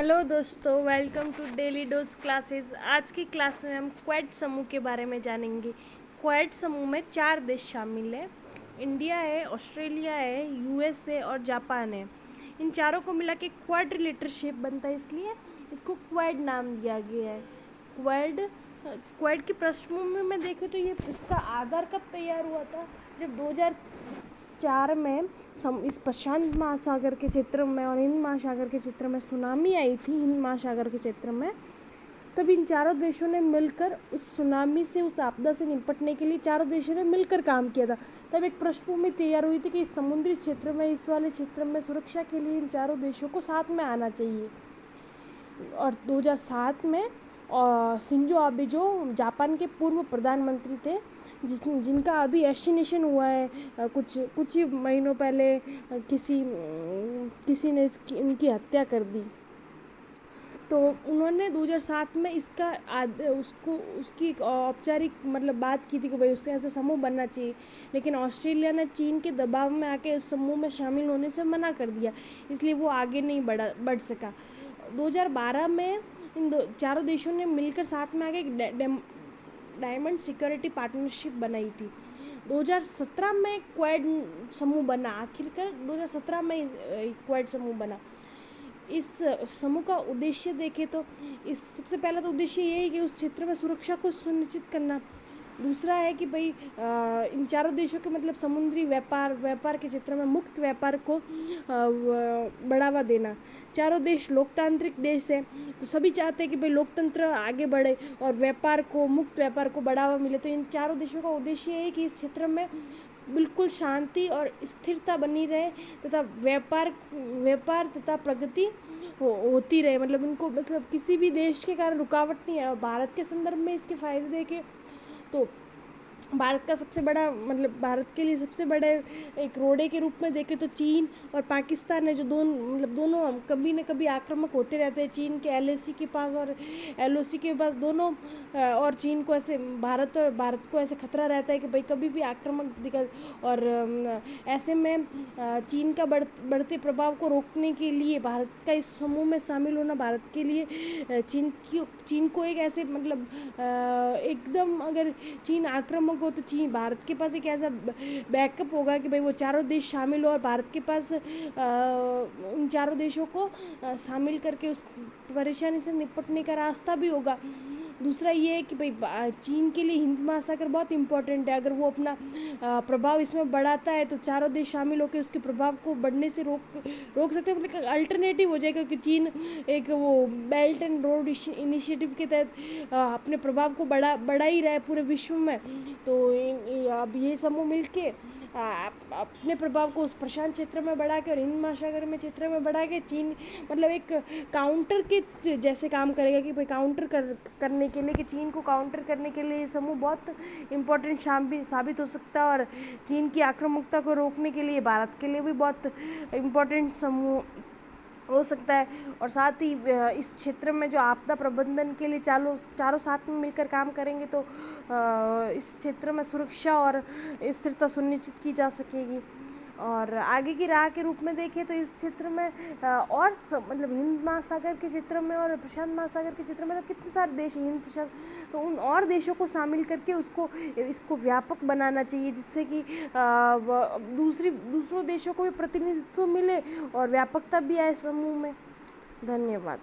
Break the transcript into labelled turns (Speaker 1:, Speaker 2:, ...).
Speaker 1: Hello दोस्तों, welcome to daily dose classes. आज की क्लास में हम क्वाड समूह के बारे में जानेंगे। क्वाड समूह में 4 देश शामिल हैं। इंडिया है, ऑस्ट्रेलिया है, यूएसए और जापान है। इन चारों को मिला के क्वाड लीडरशिप बनता है, इसलिए इसको क्वाड नाम दिया गया है। क्वाड क्वाड की पृष्ठभूमि में देखें तो ये इसका आधार कब तैयार हुआ था? जब 2004 में इस प्रशांत महासागर के क्षेत्र में और हिंद महासागर के क्षेत्र में सुनामी आई थी। हिंद महासागर के क्षेत्र में तब इन चारों देशों ने मिलकर उस सुनामी से, उस आपदा से निपटने के लिए चारों देशों ने मिलकर काम किया था। तब एक पृष्ठभूमि तैयार हुई थी कि इस समुद्री क्षेत्र में, इस वाले क्षेत्र में सुरक्षा के लिए इन चारों देशों को साथ में आना चाहिए। और 2007 में शिंजो आबे, जो जापान के पूर्व प्रधानमंत्री थे, जिनका अभी एसिनेशन हुआ है कुछ ही महीनों पहले, किसी ने इनकी हत्या कर दी। तो उन्होंने 2007 में उसकी औपचारिक बात की थी कि भाई उससे ऐसा समूह बनना चाहिए, लेकिन ऑस्ट्रेलिया ने चीन के दबाव में आके उस समूह में शामिल होने से मना कर दिया, इसलिए वो आगे नहीं बढ़ सका। 2012 में चारों देशों ने मिलकर साथ में आके एक डायमंड सिक्योरिटी पार्टनरशिप बनाई थी। 2017 में क्वाड समूह बना। आखिरकार 2017 में क्वाड समूह बना। इस समूह का उद्देश्य देखें तो सबसे पहला तो उद्देश्य ये है कि उस क्षेत्र में सुरक्षा को सुनिश्चित करना। दूसरा है कि भाई इन चारों देशों के समुद्री व्यापार के क्षेत्र में मुक्त व्यापार को बढ़ावा देना। चारों देश लोकतांत्रिक देश है, तो सभी चाहते हैं कि भाई लोकतंत्र आगे बढ़े और मुक्त व्यापार को बढ़ावा मिले। तो इन चारों देशों का उद्देश्य है कि इस क्षेत्र में बिल्कुल शांति और स्थिरता बनी रहे तथा व्यापार तथा प्रगति होती रहे। इनको किसी भी देश के कारण रुकावट नहीं है। भारत के संदर्भ में इसके फायदे देखें तो भारत के लिए सबसे बड़े एक रोड़े के रूप में देखें तो चीन और पाकिस्तान है, जो दोनों कभी न कभी आक्रामक होते रहते हैं। चीन के एलएसी के पास और एलओसी के पास दोनों, और चीन को ऐसे भारत को ऐसे खतरा रहता है कि भाई कभी भी आक्रामक दिखा। और ऐसे में चीन का बढ़ते प्रभाव को रोकने के लिए भारत का इस समूह में शामिल होना भारत के लिए चीन को एक ऐसे एकदम, अगर चीन आक्रामक हो तो भारत के पास एक ऐसा बैकअप होगा कि भाई वो चारों देश शामिल हो और भारत के पास उन चारों देशों को शामिल करके उस परेशानी से निपटने का रास्ता भी होगा। दूसरा ये है कि भाई चीन के लिए हिंद महासागर बहुत इंपॉर्टेंट है। अगर वो अपना प्रभाव इसमें बढ़ाता है तो चारों देश शामिल होकर उसके प्रभाव को बढ़ने से रोक सकते हैं। अल्टरनेटिव हो जाएगा, क्योंकि चीन एक वो बेल्ट एंड रोड इनिशिएटिव के तहत अपने प्रभाव को बढ़ा ही रहा है पूरे विश्व में। तो अब ये समूह मिलके अपने प्रभाव को उस प्रशांत क्षेत्र में बढ़ा के और हिंद महासागर में क्षेत्र में बढ़ा के चीन एक काउंटर के जैसे काम करेगा कि भाई करने के लिए, कि चीन को काउंटर करने के लिए ये समूह बहुत इम्पोर्टेंट साबित हो सकता है। और चीन की आक्रामकता को रोकने के लिए भारत के लिए भी बहुत इम्पोर्टेंट समूह हो सकता है। और साथ ही इस क्षेत्र में जो आपदा प्रबंधन के लिए चारों साथ में मिलकर काम करेंगे तो इस क्षेत्र में सुरक्षा और स्थिरता सुनिश्चित की जा सकेगी। और आगे की राह के रूप में देखें तो इस क्षेत्र में और हिंद महासागर के क्षेत्र में और प्रशांत महासागर के क्षेत्र में तो कितने सारे देश हैं हिंद प्रशांत, तो उन और देशों को शामिल करके इसको व्यापक बनाना चाहिए, जिससे कि दूसरों देशों को भी प्रतिनिधित्व मिले और व्यापकता भी आए समूह में। धन्यवाद।